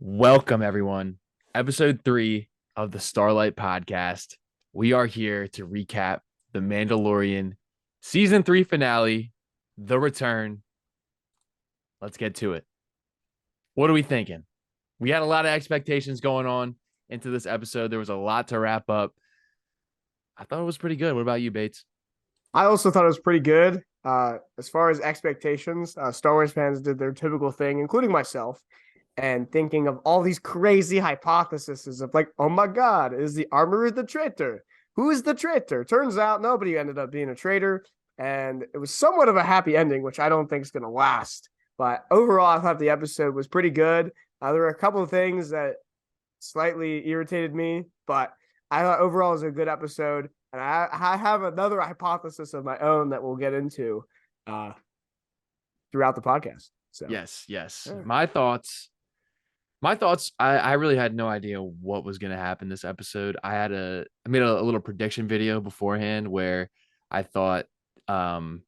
Welcome, everyone. Episode 3 of the Starlight podcast. We are here to recap the Mandalorian season 3 finale, The Return. Let's get to it. What are we thinking? We had a lot of expectations going on into this episode. There was a lot to wrap up. I thought it was pretty good. What about you, Bates? I also thought it was pretty good. As far as expectations, Star Wars fans did their typical thing, including myself, and thinking of all these crazy hypotheses of like, oh my God, is the Armourer the traitor? Who is the traitor? Turns out nobody ended up being a traitor, and it was somewhat of a happy ending, which I don't think is going to last. But overall, I thought the episode was pretty good. There were a couple of things that slightly irritated me, but I thought overall it was a good episode. And I have another hypothesis of my own that we'll get into throughout the podcast. So Yes. yeah. My thoughts, I really had no idea what was going to happen this episode. I made a little prediction video beforehand where I thought um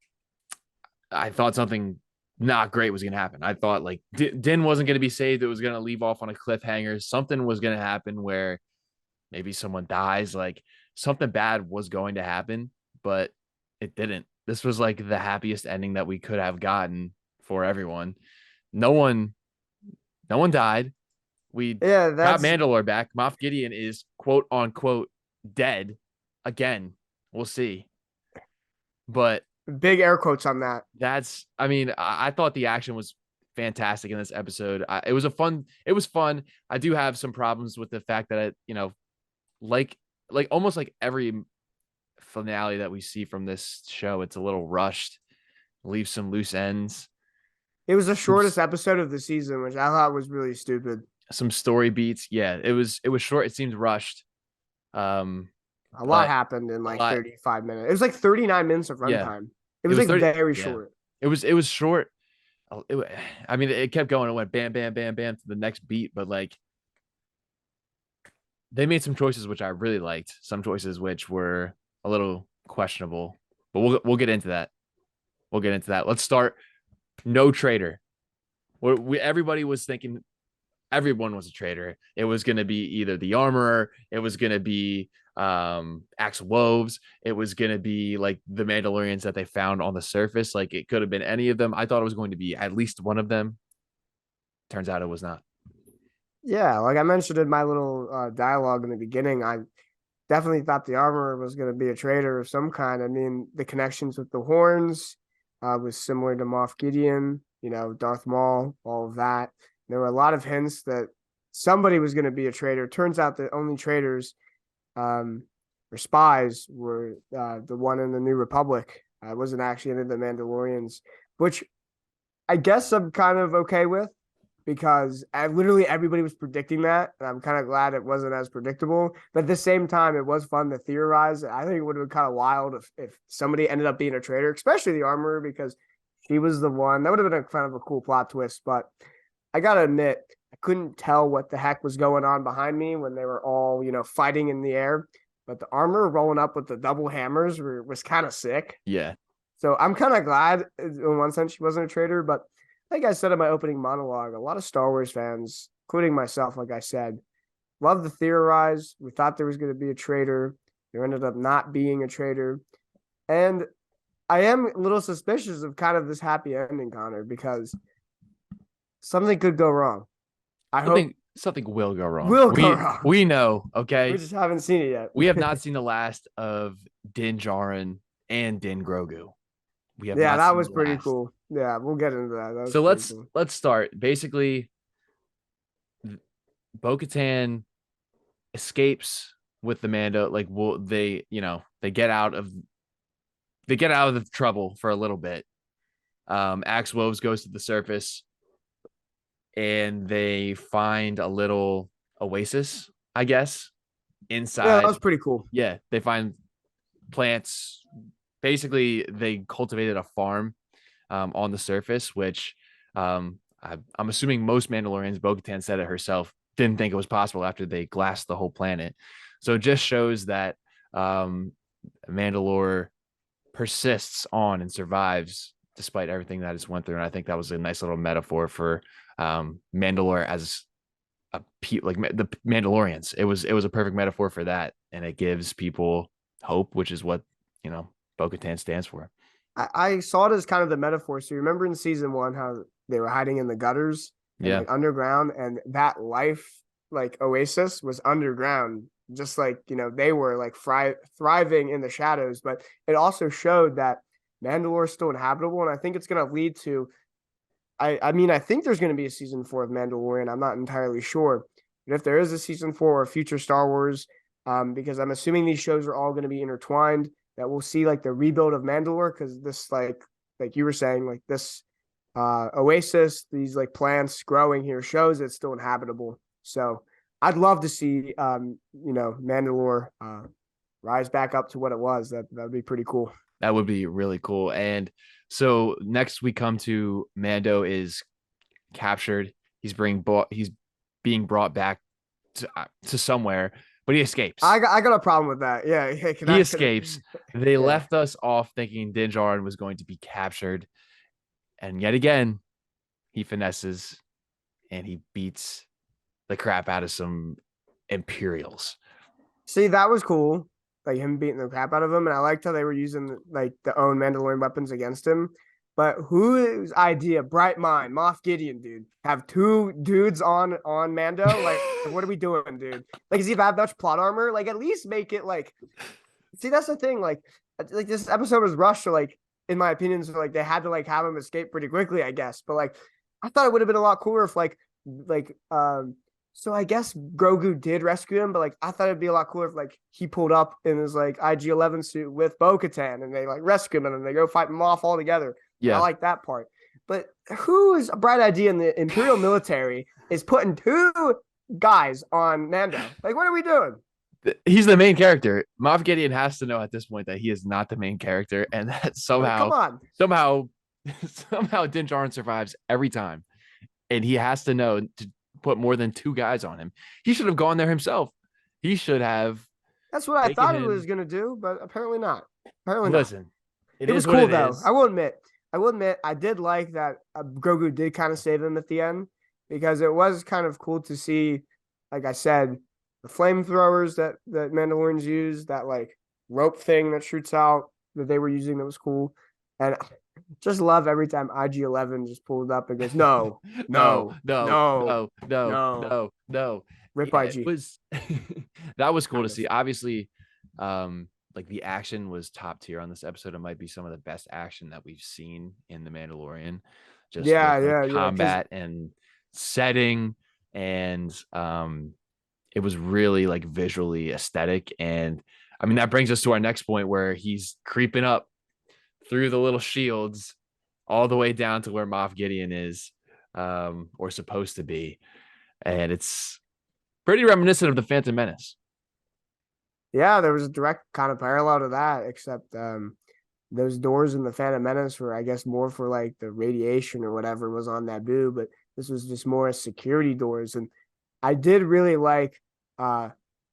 I thought something not great was going to happen. I thought like Din wasn't going to be saved. It was going to leave off on a cliffhanger. Something was going to happen where maybe someone dies, like something bad was going to happen, but it didn't. This was like the happiest ending that we could have gotten for everyone. No one no one died. We Yeah, got that's Mandalore back. Moff Gideon is quote unquote dead again. We'll see. But big air quotes on that. I mean, I thought the action was fantastic in this episode. It was fun. I do have some problems with the fact that like almost like every finale that we see from this show, it's a little rushed, leaves some loose ends, It was the some shortest episode of the season, which I thought was really stupid. some story beats. Yeah, it was short. It seemed rushed. Um, A lot but happened in a like lot. 35 minutes. It was like 39 minutes of Yeah, runtime. It it was was like 30. very Yeah, short. it was short. I mean, it kept going. It went bam, bam, bam, bam to the next beat. But like, they made some choices which I really liked. Some choices which were a little questionable. But we'll get into that. We'll get into that. Let's start. No traitor. Everybody was thinking everyone was a traitor. It was going to be either the Armorer, it was going to be Axel Wolves, it was going to be like the Mandalorians that they found on the surface. Like it could have been any of them. I thought it was going to be at least one of them. Turns out it was not. Yeah, like I mentioned in my little dialogue in the beginning, I definitely thought the armorer was going to be a traitor of some kind. I mean, the connections with the horns was similar to Moff Gideon, Darth Maul, all of that. There were a lot of hints that somebody was going to be a traitor. Turns out the only traitors or spies were the one in the New Republic. It wasn't actually any of the Mandalorians, which I guess I'm kind of okay with because literally everybody was predicting that. And I'm kind of glad it wasn't as predictable. But at the same time, it was fun to theorize. I think it would have been kind of wild if somebody ended up being a traitor, especially the armorer, because she was the one. That would have been a kind of a cool plot twist. But I got to admit, I couldn't tell what the heck was going on behind me when they were all, fighting in the air. But the armor rolling up with the double hammers was kind of sick. Yeah. So I'm kind of glad in one sense she wasn't a traitor, but like I said in my opening monologue, a lot of Star Wars fans, including myself, like I said, love to theorize. We thought there was going to be a traitor. There ended up not being a traitor. And I am a little suspicious of kind of this happy ending, Connor, because something could go wrong. I hope Something will go wrong. will go We wrong. we know, We okay? just haven't seen it yet. We have not seen the last of Din Djarin and Din Grogu. We have Yeah, not that seen was the pretty last. cool. Yeah, we'll get into that. That was So pretty let's cool. let's start. Basically, Bo Katan escapes with the Mando. Like, they get out of the trouble for a little bit. Axe Woves goes to the surface, and they find a little oasis, I guess, Yeah, that inside. was pretty cool. Yeah, they find plants. Basically, they cultivated a farm on the surface, which I'm assuming most Mandalorians, Bo-Katan said it herself, didn't think it was possible after they glassed the whole planet. So it just shows that Mandalore persists on and survives despite everything that it's went through. And I think that was a nice little metaphor for Mandalore as like the Mandalorians. It was a perfect metaphor for that, and it gives people hope, which is what Bo Katan stands for. I saw it as kind of the metaphor. So you remember in season one how they were hiding in the gutters and Yeah, like underground, and that life like Oasis was underground, just like they were like thriving in the shadows. But it also showed that Mandalore is still inhabitable, and I think it's going to lead to. I mean, I think there's going to be a season 4 of Mandalorian. I'm not entirely sure, but if there is a season 4 or future Star Wars, because I'm assuming these shows are all going to be intertwined, that we'll see like the rebuild of Mandalore, because this like you were saying, like this Oasis, these like plants growing here shows it's still inhabitable. So I'd love to see Mandalore rise back up to what it was. That'd be pretty cool. that would be really cool. And so next we come to Mando is captured. He's being brought back to somewhere, but he escapes. I got a problem with that. Yeah, yeah. He escapes. They Yeah. left us off thinking Din Djarin was going to be captured, and yet again, he finesses and he beats the crap out of some Imperials. See, that was cool. Like him beating the crap out of him, and I liked how they were using like the own Mandalorian weapons against him. But whose idea? Bright mind, Moff Gideon, dude. Have two dudes on Mando. Like, what are we doing, dude? Like, does he have much plot armor? Like, at least make it like. See, that's the thing. Like this episode was rushed. So, like, in my opinion, so like they had to like have him escape pretty quickly, I guess. But like, I thought it would have been a lot cooler if like. So I guess Grogu did rescue him, but like I thought it'd be a lot cooler if like he pulled up in his like IG-11 suit with Bo Katan and they like rescue him and then they go fight him off all together. I Yeah, like that part. But who is a bright idea in the Imperial military is putting two guys on Mando? Like, what are we doing? he's the main character. Moff Gideon has to know at this point that he is not the main character, and that Like, come on. somehow, somehow Din Djarin survives every time, and he has to know to put more than two guys on him. He should have gone there himself. He should have That's what I taken thought it was him. gonna do, but apparently not. Apparently not. Listen, it It was is what cool it though. is. I will admit. I will admit I did like that Grogu did kind of save him at the end because it was kind of cool to see, like I said, the flamethrowers that Mandalorians use, that like rope thing that shoots out that they were using that was cool, and just love every time IG-11 just pulled up and goes, no, No, no, no, no, no, no, no, no, no. rip Yeah, it IG. was that was cool to Kind of. see. Obviously, like the action was top tier on this episode. It might be some of the best action that we've seen in The Mandalorian, just with Yeah, like yeah, yeah. Because combat and setting, and it was really like visually aesthetic. And I mean that brings us to our next point where he's creeping up through the little shields all the way down to where Moff Gideon is, or supposed to be. And it's pretty reminiscent of the Phantom Menace. yeah, there was a direct kind of parallel to that, except those doors in the Phantom Menace were, I guess, more for like the radiation or whatever was on Naboo, but this was just more as security doors. And I did really like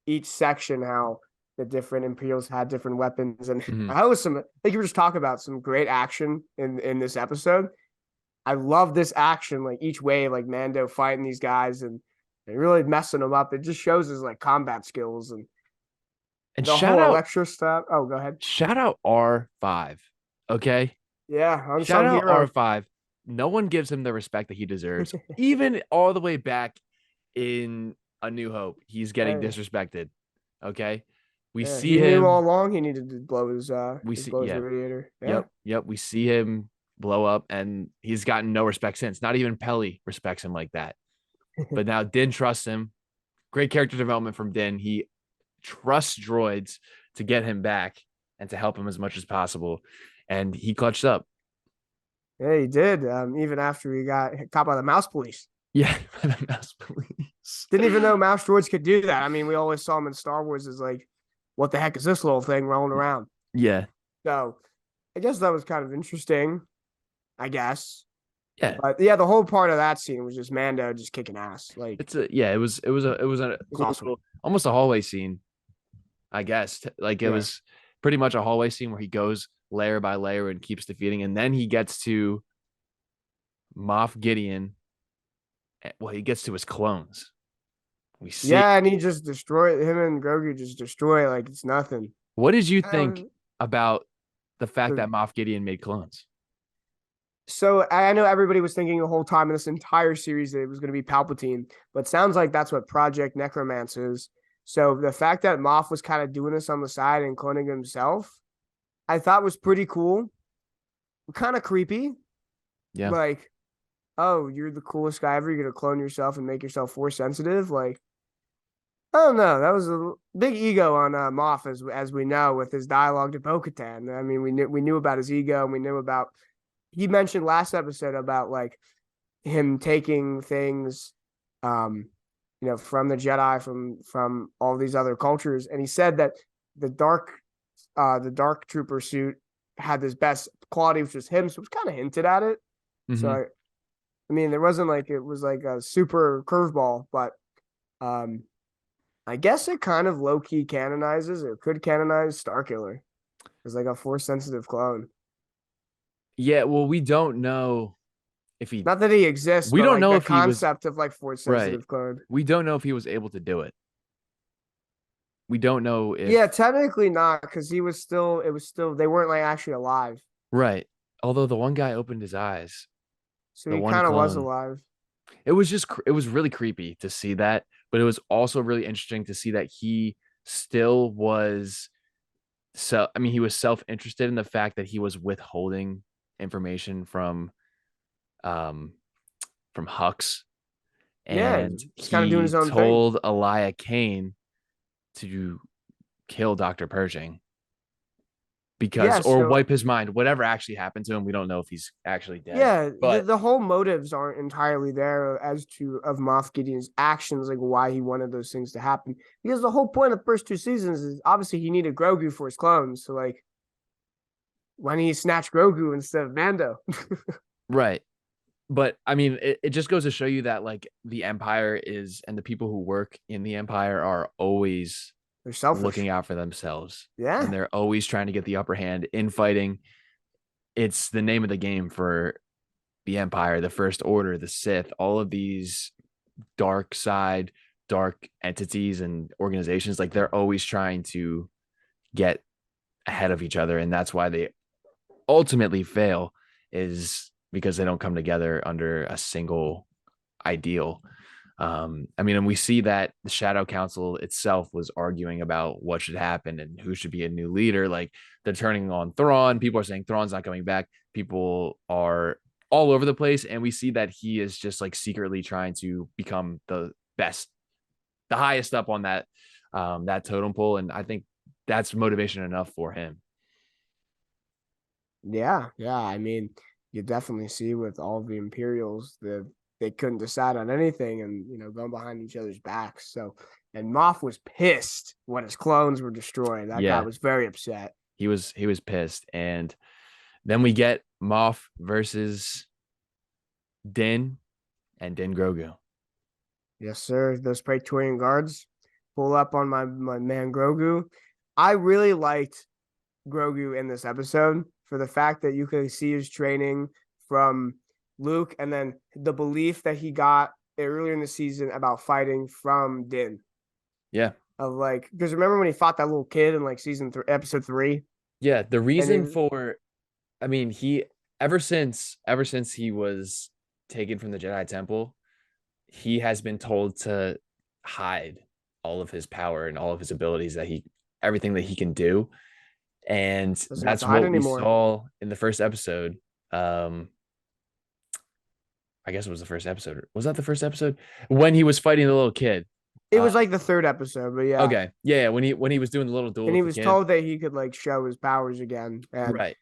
each section how the different Imperials had different weapons, and Mm-hmm. I was like you were just talking about some great action in this episode. I love this action, like each wave, like Mando fighting these guys and really messing them up. It just shows his like combat skills and And the whole Electro stuff. Oh, go ahead. shout out R5. Okay. Yeah, Shout unsung out hero. R5. No one gives him the respect that he deserves. Even all the way back in A New Hope, he's getting Hey, disrespected. Okay. We yeah, see he knew all him. along he needed to blow We see, blow his yeah. radiator. Yeah. Yep. We see him blow up, and he's gotten no respect since. Not even Pelly respects him like that. But now Din trusts him. Great character development from Din. He trusts droids to get him back and to help him as much as possible. And he clutched up. Yeah, he did. Even after he got caught by the mouse police. Yeah, the mouse police. Didn't even know mouse droids could do that. I mean, we always saw them in Star Wars as like, what the heck is this little thing rolling around? Yeah, So I guess that was kind of interesting, I guess. yeah. But yeah, the whole part of that scene was just Mando just kicking ass. Like, It's a yeah. It was a it was cool awesome. little, almost a hallway scene. I guess like it Yeah. was pretty much a hallway scene where he goes layer by layer and keeps defeating, and then he gets to Moff Gideon. Well, he gets to his clones. We see. Yeah, and he just destroyed him and Grogu just destroy like it's nothing. What did you think Um, about the fact the that Moff Gideon made clones? So I know everybody was thinking the whole time in this entire series that it was going to be Palpatine, but sounds like that's what Project Necromancer is. So the fact that Moff was kind of doing this on the side and cloning himself, I thought was pretty cool, kind of creepy. Yeah. Like, oh, you're the coolest guy ever. You're gonna clone yourself and make yourself force sensitive. Like, I don't know. That was a big ego on Moff, as we know with his dialogue to Bo Katan. I mean, we knew about his ego, and we knew about. He mentioned last episode about like him taking things from the Jedi, from all these other cultures, and he said that the dark trooper suit had this best quality, which was him. So it was kind of hinted at it. So Mm-hmm. I mean, there wasn't like it was like a super curveball, but um I guess it kind of low key canonizes or could canonize Starkiller as like a force sensitive clone. Yeah. Well, we don't know if he. Not that he exists, We but don't like know the if he was concept of like force right. sensitive clone. We don't know if he was able to do it. We don't know Yeah, if technically not, because it was still they weren't like actually alive. right. Although the one guy opened his eyes, So the he one kind of was clone. alive. It was really creepy to see that, but it was also really interesting to see that he still was he was self-interested in the fact that he was withholding information um from Hux, Yeah, and he's kind of doing he his own thing. told Elia Kane to kill Dr. Pershing because Yeah, or so wipe his mind. Whatever actually happened to him, we don't know if he's actually dead. yeah, the, But the whole motives aren't entirely there as to of Moff Gideon's actions, like why he wanted those things to happen. Because the whole point of the first two seasons is obviously he needed Grogu for his clones. So like when he snatched Grogu instead of Mando, right. But I mean, it just goes to show you that like the Empire is and the people who work in the Empire are always they're looking selfish. out for themselves, and Yeah. they're always trying to get the upper hand in fighting. It's the name of the game for the Empire, the First Order, the Sith, all of these dark side, dark entities and organizations. Like they're always trying to get ahead of each other, and that's why they ultimately fail, is because they don't come together under a single ideal. I mean, and we see that the Shadow Council itself was arguing about what should happen and who should be a new leader. Like they're turning on Thrawn. People are saying Thrawn's not coming back. People are all over the place, and we see that he is just like secretly trying to become the best, the highest up on that totem pole. And I think that's motivation enough for him. Yeah. I mean, you definitely see with all the Imperials that they couldn't decide on anything and going behind each other's backs. So and Moff was pissed when his clones were destroyed. That guy Yeah, was very upset. he was pissed, and then we get Moff versus Din and Din Grogu. Yes, sir. Those Praetorian guards pull up on my man Grogu. I really liked Grogu in this episode for the fact that you could see his training from Luke and then the belief that he got earlier in the season about fighting from Din. Yeah, Of like, because remember when he fought that little kid in like season 3, episode 3, yeah. The and he reason for, I mean, he ever since he was taken from the Jedi Temple, he has been told to hide all of his power and all of his abilities that he everything that he can do. And doesn't have that's to hide what we anymore. saw in the first episode. Um, I guess it was the first episode. Was that the first episode? When he was fighting the little kid. It was like the third episode, but yeah. Okay. Yeah, when he was doing the little duel And with he the was kid. told that he could like show his powers again. And Right.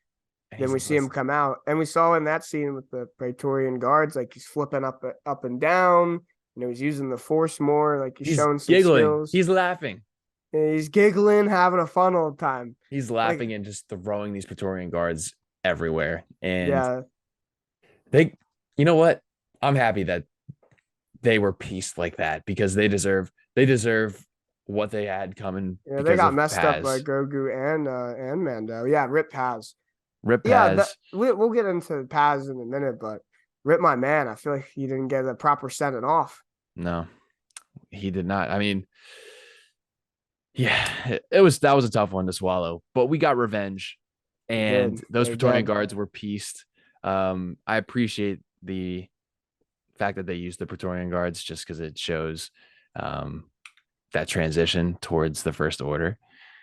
And then he's we like, see him listen. come out, and we saw in that scene with the Praetorian guards, like he's flipping up and down. He's using the Force more, like he's He's showing some giggling. skills. He's laughing. And he's giggling, having a fun all the time. He's Like, laughing and just throwing these Praetorian guards everywhere. And yeah, they, you know what? I'm happy that they were pieced like that because they deserve what they had coming they because got of messed up by Paz. Grogu and Mando. Yeah, Rip Paz. Rip Yeah, Paz. we'll get into Paz in a minute, but Rip my man. I feel like he didn't get a proper sending off. No. he did not. I mean, yeah, it was that was a tough one to swallow, but we got revenge, They and did. those They Praetorian did. guards were pieced. I appreciate the fact that they used the Praetorian guards just because it shows um, that transition towards the First Order.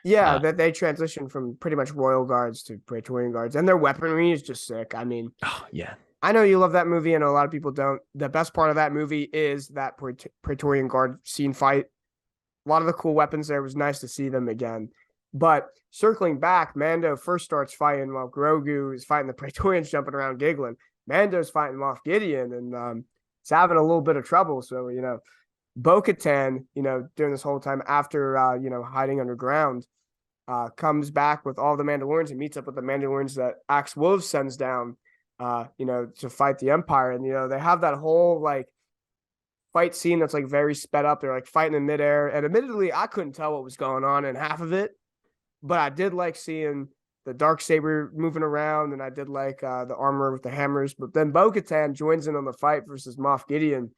Yeah, Uh, that they transitioned from pretty much royal guards to Praetorian guards, and their weaponry is just sick. I mean, oh yeah, I know you love that movie, and a lot of people don't. The best part of that movie is that Praetorian Guard scene fight. A lot of the cool weapons there. It was nice to see them again. But circling back, Mando first starts fighting while Grogu is fighting the Praetorians, jumping around giggling. Mando's fighting Moff Gideon, and it's having a little bit of trouble. So Bo Katan, during this whole time after hiding underground, comes back with all the Mandalorians and meets up with the Mandalorians that Axel Wolves sends down, to fight the Empire. And, they have that whole like fight scene that's like very sped up. They're like fighting in midair. And admittedly, I couldn't tell what was going on in half of it, but I did like seeing the dark saber moving around, and I did like the armor with the hammers. But then Bo Katan joins in on the fight versus Moff Gideon,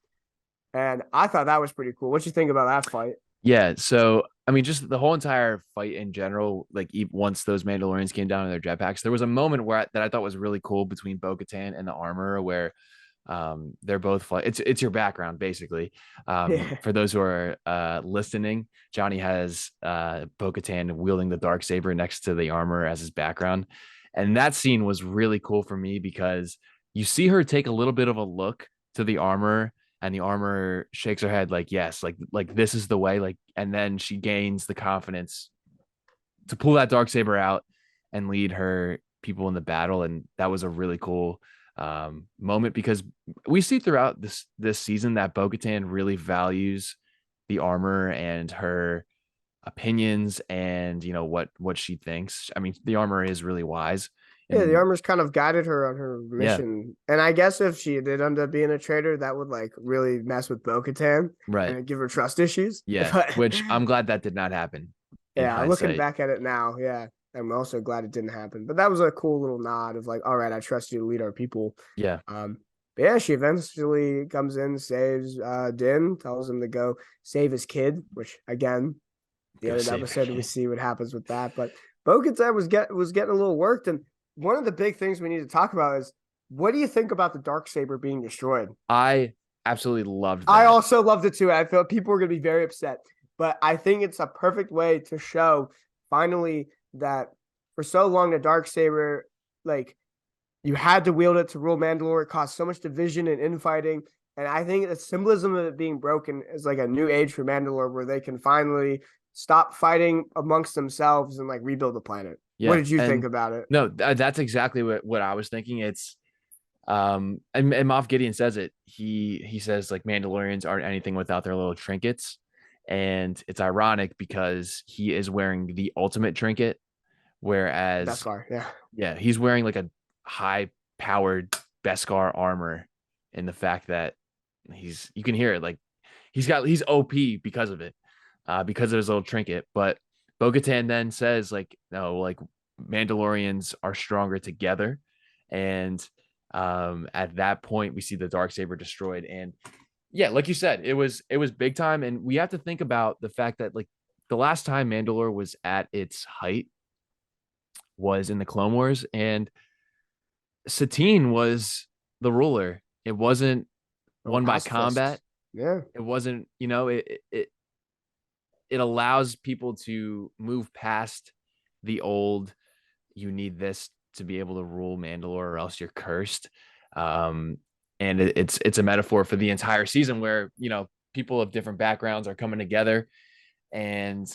and I thought that was pretty cool. What you think about that fight? yeah. So I mean, just the whole entire fight in general, like once those Mandalorians came down in their jetpacks, there was a moment that I thought was really cool between Bo Katan and the Armorer, where they're both it's your background basically. Yeah, For those who are listening, Jonny has Bo-Katan wielding the dark saber next to the armor as his background, and that scene was really cool for me because you see her take a little bit of a look to the armor, and the armor shakes her head like yes, like this is the way, like, and then she gains the confidence to pull that dark saber out and lead her people in the battle, and that was a really cool moment because we see throughout this season that Bo-Katan really values the armor and her opinions and what she thinks. I mean, the armor is really wise, the and armor's kind of guided her on her yeah, mission. And I guess if she did end up being a traitor, that would like really mess with Bo Katan right, and give her trust issues. yeah. But Which I'm glad that did not happen in yeah, looking hindsight. back at it now, yeah, I'm also glad it didn't happen. But that was a cool little nod of like, all right, I trust you to lead our people. Yeah, But yeah, she eventually comes in, saves Din, tells him to go save his kid, which again, the go other save a episode we kid. see what happens with that. But Bo-Katan was getting a little worked, and one of the big things we need to talk about is what do you think about the dark saber being destroyed? I absolutely loved I that. also loved it too. I felt people were going to be very upset, but I think it's a perfect way to show finally that for so long the dark saber, like you had to wield it to rule Mandalore. It caused so much division and infighting. And I think the symbolism of it being broken is like a new age for Mandalore where they can finally stop fighting amongst themselves and like rebuild the planet. What Yeah, did you think and about it? no, that's exactly what I was thinking. It's and Moff Gideon says it. He says like Mandalorians aren't anything without their little trinkets, and it's ironic because he is wearing the ultimate trinket, whereas Beskar, yeah. yeah, he's wearing like a high powered Beskar armor, in the fact that you can hear it, like he's OP because of it, because of his little trinket. But Bo-Katan then says like no, like Mandalorians are stronger together, and at that point we see the dark saber destroyed, and yeah, like you said, it was big time, and we have to think about the fact that like the last time Mandalore was at its height was in the Clone Wars, and Satine was the ruler. It wasn't Oh, won by pacifist. combat. Yeah. It wasn't, it allows people to move past the old, you need this to be able to rule Mandalore or else you're cursed. Um, and it's a metaphor for the entire season where, people of different backgrounds are coming together, and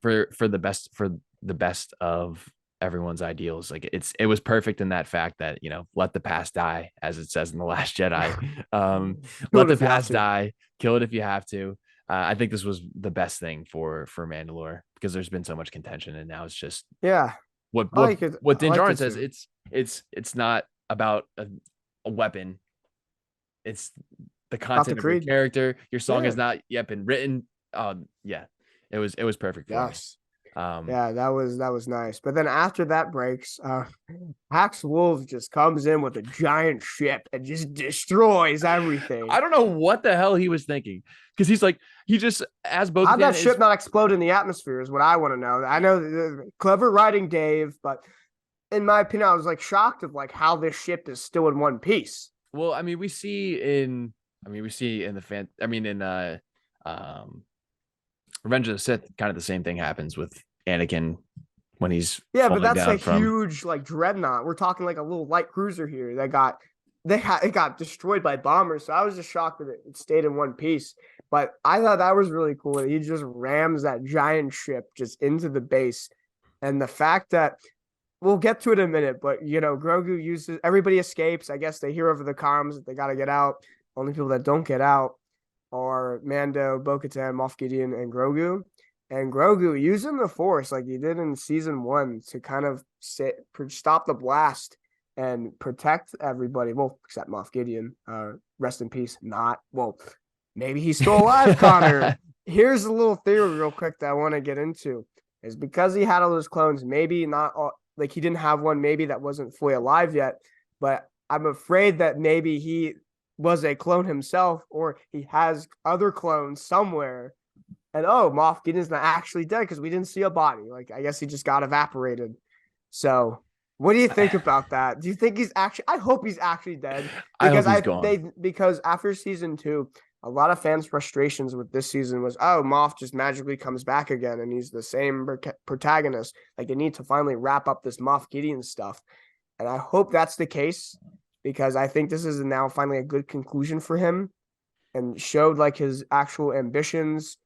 for the best of everyone's ideals. Like it was perfect in that fact that let the past die, as it says in the Last Jedi. Do Let it the if you have past to. die, kill it if you have to. I think this was the best thing for Mandalore because there's been so much contention, and now it's just Yeah. what I what like it. what I Din liked Djarin it says. too. It's not about a weapon. It's the About the content of your creed. character. Your song Yeah. has not yet been written. Yeah, it was perfect for me. Yes. Yeah, that was nice. But then after that breaks, Axel Wolves just comes in with a giant ship and just destroys I everything. don't know what the hell he was thinking, because he's like, he just, as Bo How'd that Katan ship is, not explode in the atmosphere is what I want to know. I know clever writing, Dave, but in my opinion, I was like shocked of like how this ship is still in one piece. well, I mean, we see in the fan, I mean, in um, Revenge of the Sith, kind of the same thing happens with Anakin when he's Yeah, but falling that's a down from. huge like dreadnought. We're talking like a little light cruiser here that it got destroyed by bombers. So I was just shocked that it stayed in one piece. But I thought that was really cool. He just rams that giant ship just into the base. And the fact that we'll get to it in a minute, but Grogu uses everybody escapes. I guess they hear over the comms that they gotta get out. Only people that don't get out are Mando, Bo Katan, Moff Gideon, and Grogu. And Grogu using the Force like he did in season 1 to kind of stop the blast and protect everybody. Well, except Moff Gideon. Rest in peace. Not well. Maybe he's still alive, Connor. Here's a little theory, real quick, that I want to get into. Is because he had all those clones. Maybe not all, like he didn't have one. Maybe that wasn't fully alive yet. But I'm afraid that maybe he was a clone himself, or he has other clones somewhere. And Moff Gideon's not actually dead because we didn't see a body. Like I guess he just got evaporated. So what do you think about that? Do you think he's actually? I hope he's actually dead I hope because he's gone. because after season 2, a lot of fans' frustrations with this season was, Moff just magically comes back again and he's the same protagonist. Like they need to finally wrap up this Moff Gideon stuff, and I hope that's the case because I think this is now finally a good conclusion for him and showed like his actual ambitions.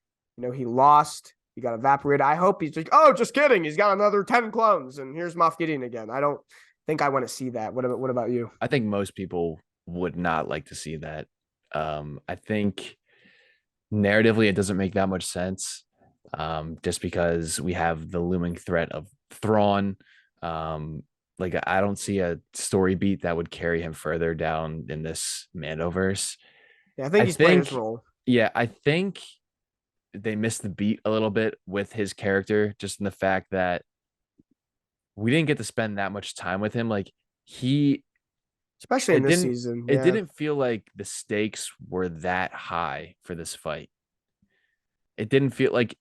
He lost. He got evaporated. I hope he's like, just kidding. He's got another 10 clones, and here's Moff Gideon again. I don't think I want to see that. What about you? I think most people would not like to see that. I think narratively it doesn't make that much sense. Just because we have the looming threat of Thrawn. Like I don't see a story beat that would carry him further down in this Mandoverse. Yeah, I think I he's playing his think, role. yeah, I think they missed the beat a little bit with his character, just in the fact that we didn't get to spend that much time with him. Like he, Especially in it this didn't, season. it Yeah. didn't feel like the stakes were that high for this fight. It didn't feel like,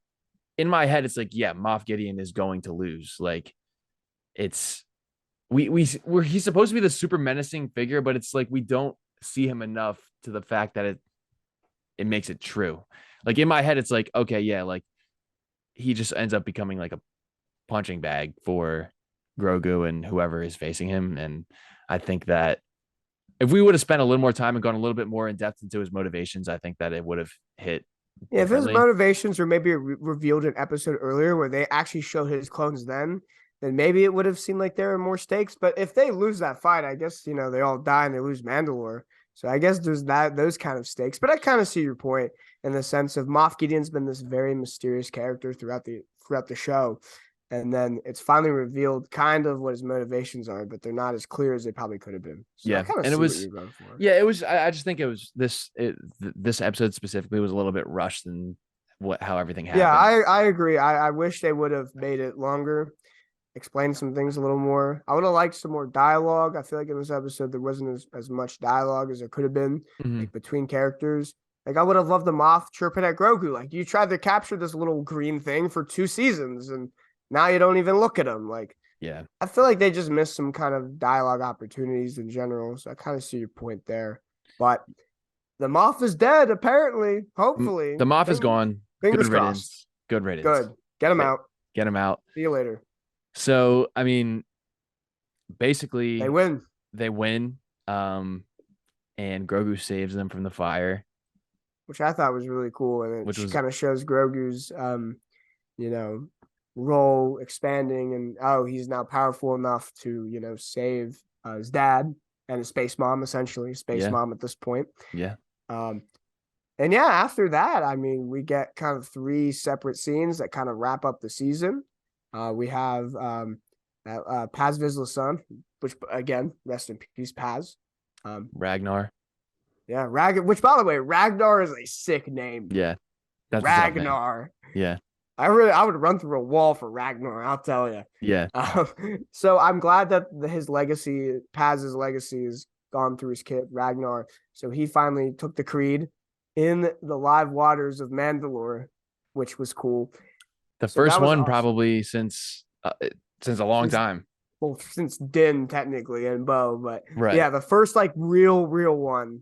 in my head, it's like, yeah, Moff Gideon is going to lose. Like it's we're he's supposed to be the super menacing figure, but it's like we don't see him enough to the fact that it makes it true. Like in my head, it's like, okay, yeah, like he just ends up becoming like a punching bag for Grogu and whoever is facing him. And I think that if we would have spent a little more time and gone a little bit more in depth into his motivations, I think that it would have hit Yeah, if his differently. motivations were maybe revealed an episode earlier where they actually showed his clones then maybe it would have seemed like there were more stakes. But if they lose that fight, I guess, they all die and they lose Mandalore. So I guess there's those kind of stakes. But I kind of see your point in the sense of Moff Gideon's been this very mysterious character throughout the show. And then it's finally revealed kind of what his motivations are, but they're not as clear as they probably could have been. So I Yeah, kind of and it see what was, you're going for. yeah, it was. I just think it was this episode specifically was a little bit rushed than how everything Yeah, happened. I agree. I wish they would have made it longer, explained some things a little more. I would have liked some more dialogue. I feel like in this episode there wasn't as much dialogue as there could have been, Mm-hmm. like between characters. Like I would have loved the Moff chirping at Grogu. Like you tried to capture this little green thing for 2 seasons, and now you don't even look at him. Like Yeah. I feel like they just missed some kind of dialogue opportunities in general. So I kind of see your point there. But the Moff is dead, apparently. Hopefully. The Moff is gone. Good Fingers crossed. riddance. Good riddance. Good. Get him Get, out. get him out. See you later. So, I mean, They basically, win. they win. And Grogu saves them from the fire, Which I thought was really cool. And which it was, kind of shows Grogu's you know, role expanding and he's now powerful enough to, save his dad and his space mom, essentially, space yeah, mom at this point. yeah. Um And yeah, after that, I mean, we get kind of 3 separate scenes that kind of wrap up the season. We have Paz Vizsla's son, which again, rest in peace, Paz. Ragnar. Yeah, which by the way, Ragnar is a sick name. Yeah, that's a tough name. Ragnar. Yeah. I would run through a wall for Ragnar. I'll tell you. Yeah. Um, so I'm glad that his legacy, Paz's legacy, is gone through his kid Ragnar. So he finally took the creed in the live waters of Mandalore, which was cool. The So first that was one awesome. probably since a long Since time. well, since Din technically and Bo, but Right. yeah, the first like real one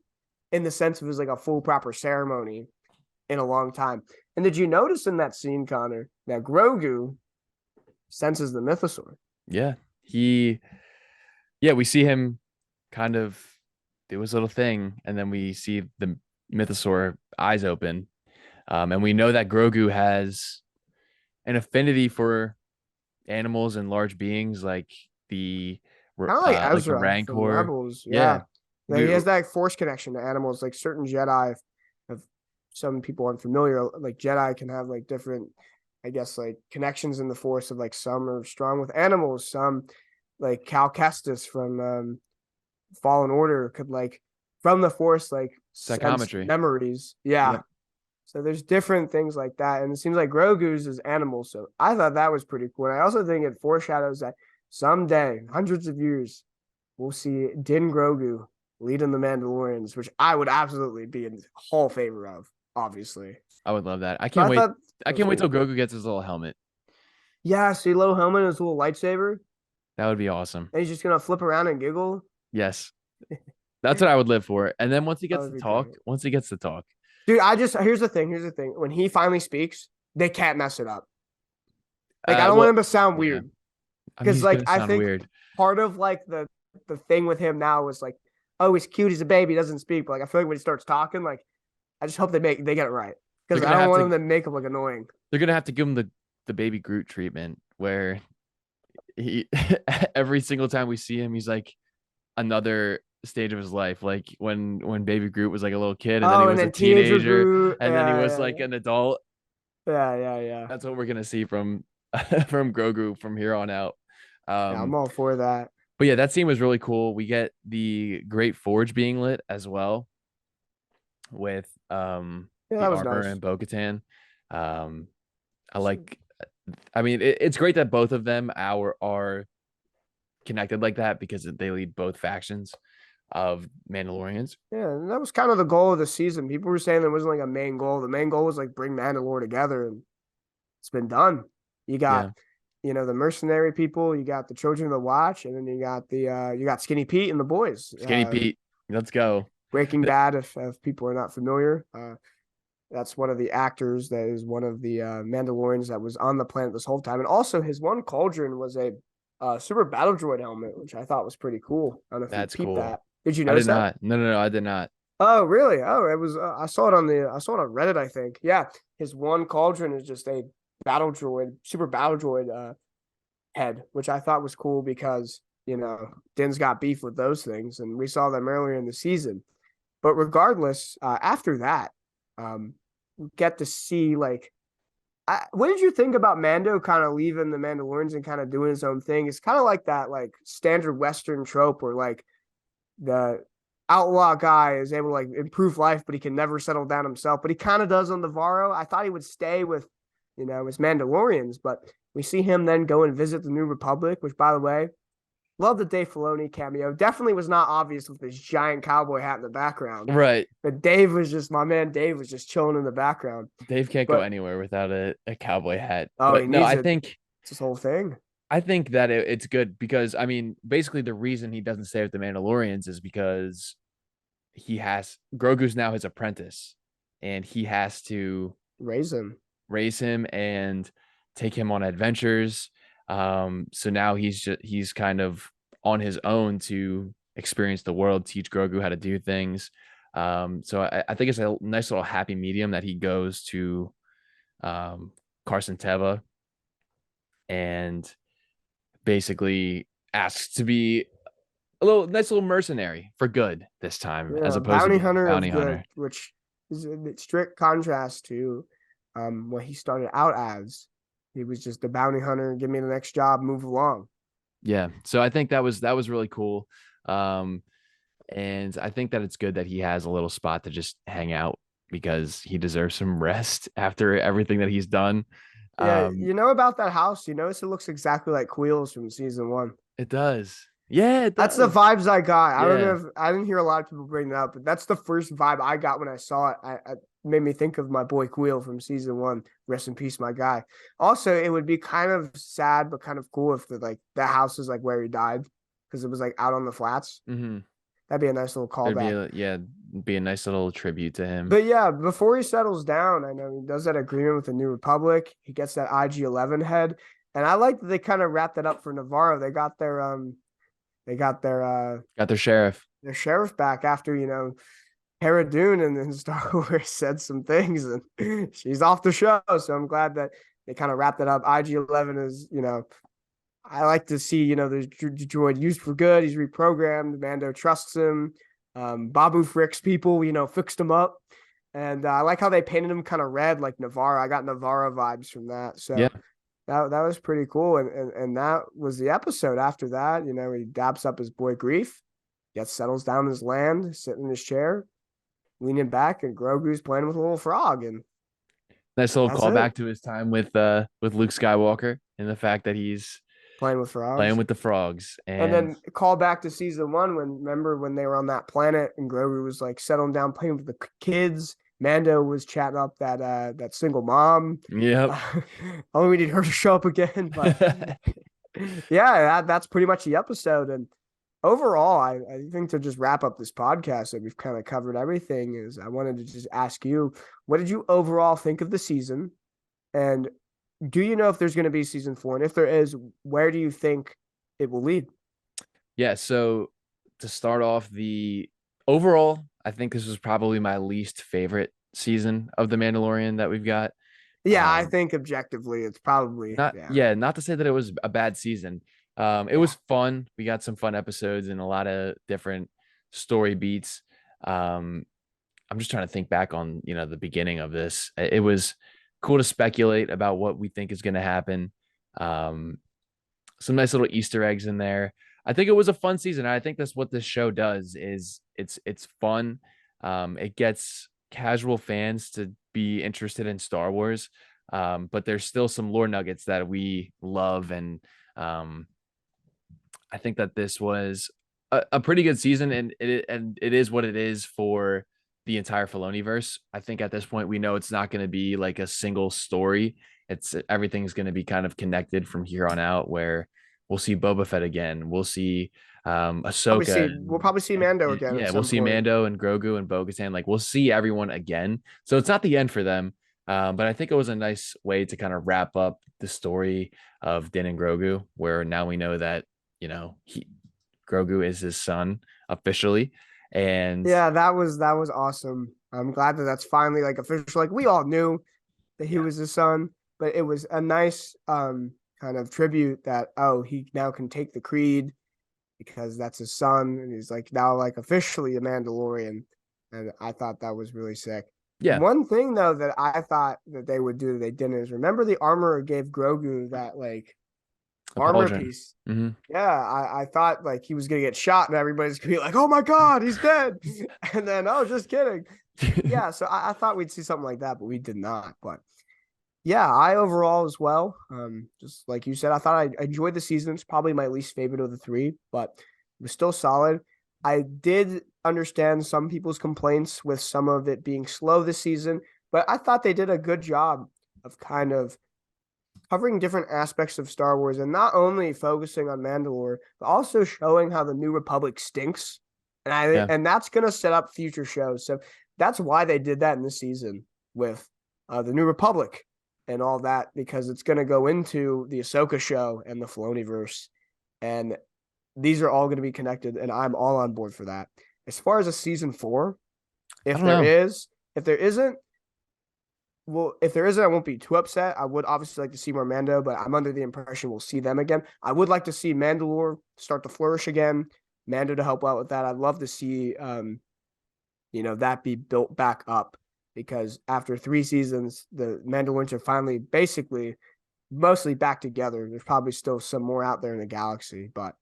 in the sense of it was like a full proper ceremony in a long time. And did you notice in that scene, Connor, that Grogu senses the Mythosaur? Yeah. He yeah, we see him kind of do his little thing, and then we see the Mythosaur eyes open. And we know that Grogu has an affinity for animals and large beings like the Kind of like like the Ezra from Rancor. Rebels. Yeah. Yeah. He We has that force connection to animals. Like certain Jedi, if some people aren't familiar, like Jedi can have like different, I guess, like connections in the force of like some are strong with animals, some like Cal Kestis from Fallen Order could like from the force like sense psychometry. memories. Yeah. Yep. So there's different things like that. And it seems like Grogu's is animals. So I thought that was pretty cool. And I also think it foreshadows that someday, hundreds of years, we'll see Din Grogu leading the Mandalorians, which I would absolutely be in whole favor of, obviously. I would love that. I So can't I wait. thought I that was can't wait till cool. Grogu gets his little helmet. Yeah, see little helmet and his little lightsaber, That would be awesome. and he's just gonna flip around and giggle. Yes. That's what I would live for. And then That would be great. once he gets to talk, Dude, here's the thing. Here's the thing. When he finally speaks, they can't mess it up. Like I don't want well, him to sound yeah. weird. I mean, Because he's like gonna I sound think weird. part of like the thing with him now is like, oh, he's cute, he's a baby, he doesn't speak. But like I feel like when he starts talking, like I just hope they get it right. They're Because I gonna don't have want to. him to make him look annoying. They're gonna have to give him the baby Groot treatment, where he every single time we see him, he's like another stage of his life. Like when baby Groot was like a little kid, and then he Oh, and was a then teenager teenager, Groot. and then he was Yeah, like an adult. yeah. That's what we're gonna see from from Grogu from here on out. Yeah, I'm Um, all for that. but yeah, that scene was really cool. We get the Great Forge being lit as well with Yeah, the that was Armourer nice. and Bo Katan. Um, I like. I mean, it's great that both of them are connected like that because they lead both factions of Mandalorians. Yeah, and that was kind of the goal of the season. People were saying there wasn't like a main goal. The main goal was like bring Mandalore together, and it's been done. You got Yeah, the mercenary people, you got the children of the watch, and then you got Skinny Pete and the boys. Skinny Pete, let's go. Breaking Bad, if people are not familiar, that's one of the actors that is one of the Mandalorians that was on the planet this whole time, and also his one cauldron was a super battle droid helmet, which I thought was pretty cool. I don't know if you That's peeped cool. that. Did you I did notice that? not. No, I did not. Oh, really? Oh, it was. I saw it on Reddit. I think. Yeah, his one cauldron is just a battle droid, super battle droid head, which I thought was cool because Din's got beef with those things, and we saw them earlier in the season. But regardless, after that, we get to see like, what did you think about Mando kind of leaving the Mandalorians and kind of doing his own thing? It's kind of like that like standard Western trope where like the outlaw guy is able to like improve life, but he can never settle down himself. But he kind of does on the Varro. I thought he would stay with, his Mandalorians, but we see him then go and visit the New Republic, which, by the way, love the Dave Filoni cameo. Definitely was not obvious with this giant cowboy hat in the background. Right. But Dave was just my man. Dave was just chilling in the background. Dave can't go But anywhere without a cowboy hat. oh, he But no, needs it. It's his whole thing. I think that it's good because I mean, basically the reason he doesn't stay with the Mandalorians is because he has Grogu's now his apprentice, and he has to Raise him. raise him and take him on adventures. So now he's kind of on his own to experience the world, teach Grogu how to do things. So I think it's a nice little happy medium that he goes to Carson Teva and basically asks to be a little nice little mercenary for good this time, as Yeah, opposed to bounty being a hunter bounty of hunter. good, which is a strict contrast to what he started out as. He was just a bounty hunter, give me the next job, move along. Yeah. So I think that was really cool. Um, and I think that it's good that he has a little spot to just hang out because he deserves some rest after everything that he's done. Yeah, Um, you know about that house? You notice it looks exactly like Queel's from season one. it does. Yeah, it That's the does. vibes I got. I don't know Yeah. if I didn't hear a lot of people bring that up, but that's the first vibe I got when I saw it. I made me think of my boy Queel from season one. Rest in peace, my guy. Also, it would be kind of sad but kind of cool if the like that house is like where he died because it was like out on the flats. Mm-hmm. That'd be a nice little There'd be callback. a yeah, be a nice little tribute to him. But yeah, before he settles down, I know he does that agreement with the New Republic. He gets that IG-11 head, and I like that they kind of wrapped it up for Navarro. They got Got their sheriff. their sheriff back after Cara Dune and then Star Wars said some things, and she's off the show. So I'm glad that they kind of wrapped it up. IG-11 is I like to see the droid used for good. He's reprogrammed. Mando trusts him. Babu Frick's people, fixed him up. And I like how they painted him kind of red, like Navarro. I got Navarro vibes from that. Yeah. So that was pretty cool. And that was the episode. After that, he daps up his boy Grief, settles down his land, sitting in his chair, leaning back, and Grogu's playing with a little frog. And Nice little that's it. callback to his time with Luke Skywalker and the fact that he's Playing with playing frogs. with the frogs. And And then call back to season one remember when they were on that planet and Grogu was like settling down playing with the kids. Mando was chatting up that single mom. yep. Only we need her to show up again. But yeah, that's pretty much the episode. And overall, I think to just wrap up this podcast that we've kind of covered everything is I wanted to just ask you, what did you overall think of the season? And do you know if there's going to be season 4? And if there is, where do you think it will lead? Yeah, so to start off the overall, I think this was probably my least favorite season of The Mandalorian that we've got. Yeah, I Um, think objectively, it's probably, not yeah. yeah, not to say that it was a bad season. It Yeah. was fun. We got some fun episodes and a lot of different story beats. Um, I'm just trying to think back on, the beginning of this. It was cool to speculate about what we think is going to happen. Um, some nice little Easter eggs in there. I think it was a fun season. I think that's what this show does is it's fun. It gets casual fans to be interested in Star Wars. But there's still some lore nuggets that we love. And um, I think that this was a pretty good season, and it is what it is for the entire Filoni verse. I think at this point we know it's not going to be like a single story. It's everything's going to be kind of connected from here on out. Where we'll see Boba Fett again, we'll see Ahsoka, We'll probably see Mando again at yeah, we'll some see point. Mando and Grogu and Bo Katan. Like we'll see everyone again. So it's not the end for them. But I think it was a nice way to kind of wrap up the story of Din and Grogu, where now we know that Grogu is his son officially, and Yeah, that was awesome. I'm glad that that's finally like official. Like we all knew that he yeah, was his son, but it was a nice kind of tribute that he now can take the creed because that's his son and he's like now like officially a Mandalorian. And I thought that was really sick. yeah, One thing though that I thought that they would do that they didn't is remember the armorer gave Grogu that like a armor pauldron. piece. Hmm. Yeah, I thought like he was gonna get shot and everybody's gonna be like, "Oh my god, he's dead," and then just kidding. Yeah, so I thought we'd see something like that, but we did not. But yeah, I overall as well. Just like you said, I thought I enjoyed the season. It's probably my least favorite of the three, but it was still solid. I did understand some people's complaints with some of it being slow this season, but I thought they did a good job of kind of covering different aspects of Star Wars and not only focusing on Mandalore, but also showing how the New Republic stinks. Yeah, And that's gonna set up future shows. So that's why they did that in this season with the New Republic and all that, because it's gonna go into the Ahsoka show and the Filoniverse. And these are all gonna be connected, and I'm all on board for that. As far as a season 4, I if don't there know. is, if there isn't, well, if there isn't, I won't be too upset. I would obviously like to see more Mando, but I'm under the impression we'll see them again. I would like to see Mandalore start to flourish again, Mando to help out with that. I'd love to see, that be built back up because after 3 seasons, the Mandalorians are finally basically mostly back together. There's probably still some more out there in the galaxy, but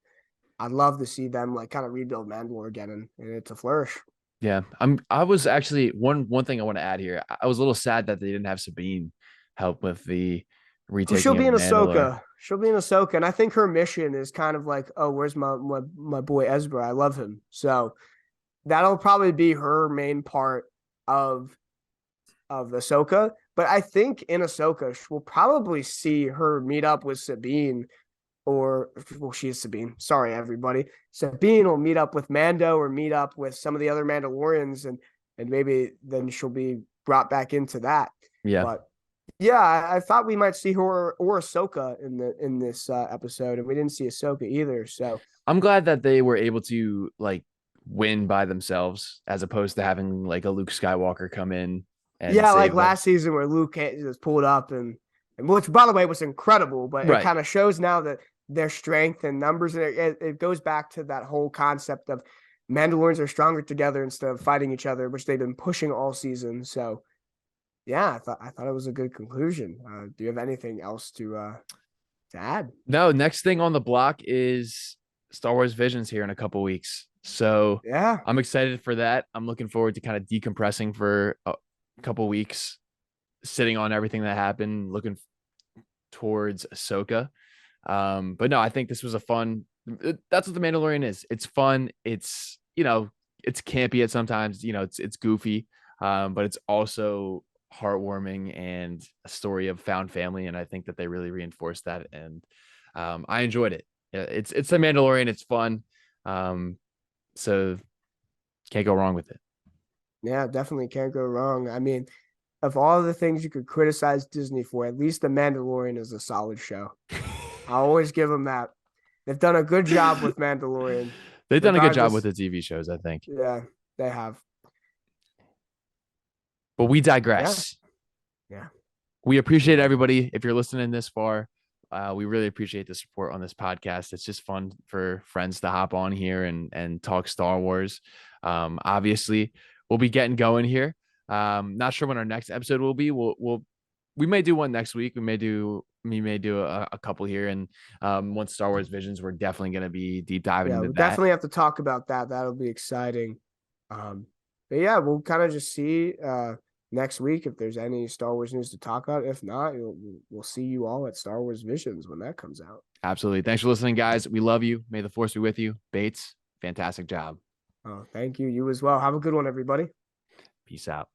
I'd love to see them like kind of rebuild Mandalore again and it to flourish. Yeah, I was actually one thing I want to add here. I was a little sad that they didn't have Sabine help with the She'll retaking be of in Mandalore. Ahsoka. She'll be in Ahsoka, and I think her mission is kind of like, oh, where's my boy Ezra? I love him. So that'll probably be her main part of Ahsoka. But I think in Ahsoka, we'll probably see her meet up with Sabine, or well, she is Sabine. Sorry, everybody. Sabine will meet up with Mando or meet up with some of the other Mandalorians, and maybe then she'll be brought back into that. Yeah. But yeah, I thought we might see her or Ahsoka in this episode, and we didn't see Ahsoka either. So I'm glad that they were able to like win by themselves as opposed to having like a Luke Skywalker come in and yeah, like save them. last season where Luke just pulled up and which by the way was incredible, but it Right. kind of shows now that their strength and numbers, and it goes back to that whole concept of Mandalorians are stronger together instead of fighting each other, which they've been pushing all season. So yeah, I thought it was a good conclusion. Do you have anything else to add? No, next thing on the block is Star Wars Visions here in a couple weeks. So Yeah, I'm excited for that. I'm looking forward to kind of decompressing for a couple weeks, sitting on everything that happened, looking towards Ahsoka. But no, I think this was a fun. That's what the Mandalorian is. It's fun. It's it's campy at sometimes. It's goofy, but it's also heartwarming and a story of found family. And I think that they really reinforced that, and I enjoyed it. It's the Mandalorian. It's fun, so can't go wrong with it. yeah, definitely can't go wrong. I mean, of all the things you could criticize Disney for, at least The Mandalorian is a solid show. I always give them that. They've done a good job with Mandalorian, They've done a good job with regardless. the TV shows, I think. Yeah, they have. But we Yeah, digress. yeah, We we appreciate do. everybody. If you're listening this far, we really appreciate the support on this podcast. It's just fun for friends to hop on here and talk Star Wars. Obviously, we'll be getting going here. Not sure when our next episode will be. We may do one next week. We may do a couple here, and once Star Wars Visions, we're definitely going to be deep diving Yeah, into we that. definitely have to talk about that. That'll be exciting. But yeah, we'll kind of just see next week if there's any Star Wars news to talk about. If not, we'll see you all at Star Wars Visions when that comes out. Absolutely. Thanks for listening, guys. We love you. May the force be with you. Bates, fantastic job. Oh, thank you. You as well. Have a good one, everybody. Peace out.